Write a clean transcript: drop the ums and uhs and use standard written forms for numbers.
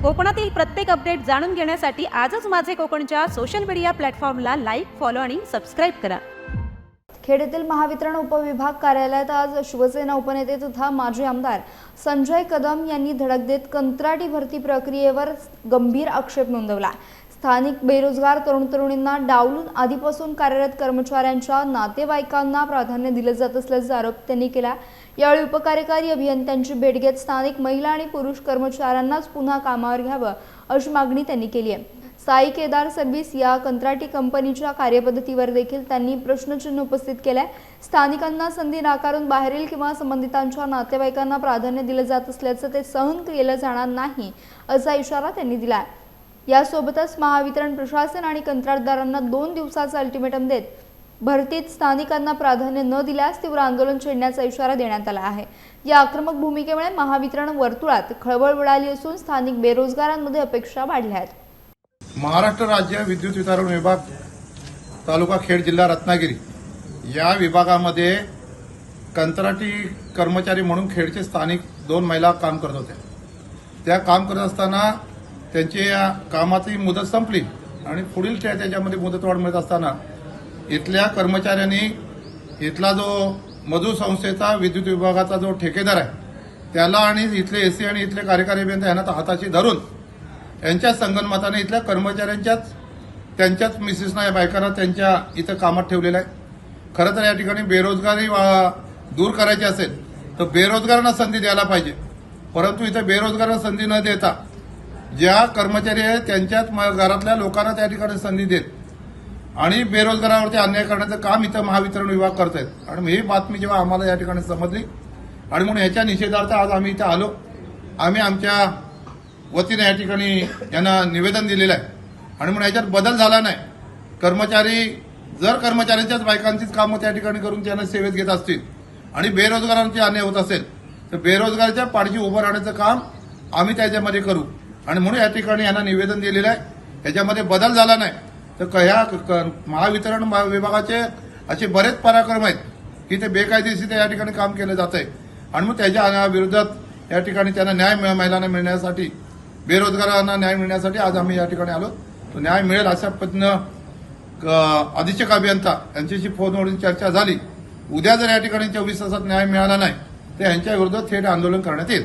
कोकणातील प्रत्येक अपडेट जाणून घेण्यासाठी आजच माझे कोकणच्या सोशल मीडिया प्लॅटफॉर्मला लाईक, फॉलो आणि सबस्क्राईब करा। खेड येथील महावितरण उपविभाग कार्यालयात आज शिवसेना उपनेते तथा माजी आमदार संजय कदम यांनी धडक देत कंत्राटी भरती प्रक्रियेवर गंभीर आक्षेप नोंदवला। स्थानिक बेरोजगार तरुण-तरुणींना डावलून आधीपासून कार्यरत कर्मचाऱ्यांच्या नातेवाईकांना प्राधान्य दिले जात असल्याचा आरोप त्यांनी केला। यावेळी उपकार्यकारी अभियंत्यांची भेट घेत स्थानिक महिला आणि पुरुष कर्मचाऱ्यांनाच पुन्हा कामावर घ्यावं अशी मागणी त्यांनी केली आहे। साई केदार सर्व्हिस या कंत्राटी कंपनीच्या कार्यपद्धतीवर देखील त्यांनी प्रश्नचिन्ह उपस्थित केले। स्थानिकांना संधी नाकारून बाहेरील किंवा संबंधितांच्या नातेवाईकांना प्राधान्य दिले जात असल्याचं ते सहन केलं जाणार नाही असा इशारा त्यांनी दिला। यासोबतच महावितरण प्रशासन आणि कंत्राटदारांना 2 दिवसाचा अल्टिमेटम देत भरतीत स्थानिकांना प्राधान्य न दिल्यास तीव्र आंदोलन छेडण्याचा इशारा देण्यात आला आहे। या आक्रमक भूमिकेमुळे महावितरण वर्तुळात खळबळ उडाली असून स्थानिक बेरोजगारांमध्ये अपेक्षा वाढल्या आहेत। महाराष्ट्र राज्य विद्युत वितरण विभाग तालुका खेड जिल्हा रत्नागिरी या विभागामध्ये कंत्राटी कर्मचारी म्हणून खेडचे स्थानिक 2 महिला काम करत होत्या। त्या काम करत असताना त्यांची या कामाची मुदत संपली आणि पुढील त्याच्यामध्ये मुदतवाढ मिळत असताना इथल्या कर्मचाऱ्यांनी इथला जो मजूर संस्थेचा विद्युत विभागाचा जो ठेकेदार आहे त्याला आणि इथले एसी आणि इथले कार्यकारी अभियंता यांना हाताशी धरून यांच्या संगनमताने इथल्या कर्मचाऱ्यांच्याच त्यांच्याच मिसेसना या बायकांना त्यांच्या इथं कामात ठेवलेलं आहे। खरं तर या ठिकाणी बेरोजगारी दूर करायची असेल तर बेरोजगारांना संधी द्यायला पाहिजे, परंतु इथं बेरोजगारांना संधी न देता ज्या कर्मचारी आहेत त्यांच्याच घरातल्या लोकांना त्या ठिकाणी संधी देत आणि बेरोजगारावरती अन्याय करण्याचं काम इथं महावितरण विभाग करत आहेत। आणि ही बातमी जेव्हा आम्हाला या ठिकाणी समजली आणि म्हणून ह्याच्या निषेधार्थ आज आम्ही इथं आलो। आम्ही आमच्या वतीने या ठिकाणी यांना निवेदन दिलेलं आहे आणि म्हणून याच्यात बदल झाला नाही। कर्मचारी जर कर्मचाऱ्यांच्याच बायकांचीच कामं त्या ठिकाणी करून त्यांना सेवेत घेत असतील आणि बेरोजगारांची अन्याय होत असेल तर बेरोजगाराच्या पाठीशी उभं राहण्याचं काम आम्ही त्याच्यामध्ये करू आणि म्हणून या ठिकाणी यांना निवेदन दिलेलं आहे। याच्यामध्ये बदल झाला नाही तर ह्या महावितरण विभागाचे असे बरेच पराक्रम आहेत की ते बेकायदेशीर या ठिकाणी काम केलं जात आहे आणि मग त्याच्या विरोधात या ठिकाणी त्यांना न्याय महिलांना मिळण्यासाठी बेरोजगारांना न्याय मिळण्यासाठी आज आम्ही या ठिकाणी आलो। तो न्याय मिळेल अशा पद्धतीनं अधीक्षक अभियंता यांच्याशी फोनवरून चर्चा झाली। उद्या जर या ठिकाणी 24 तासात न्याय मिळाला नाही तर यांच्या विरोधात थेट आंदोलन करण्यात येईल।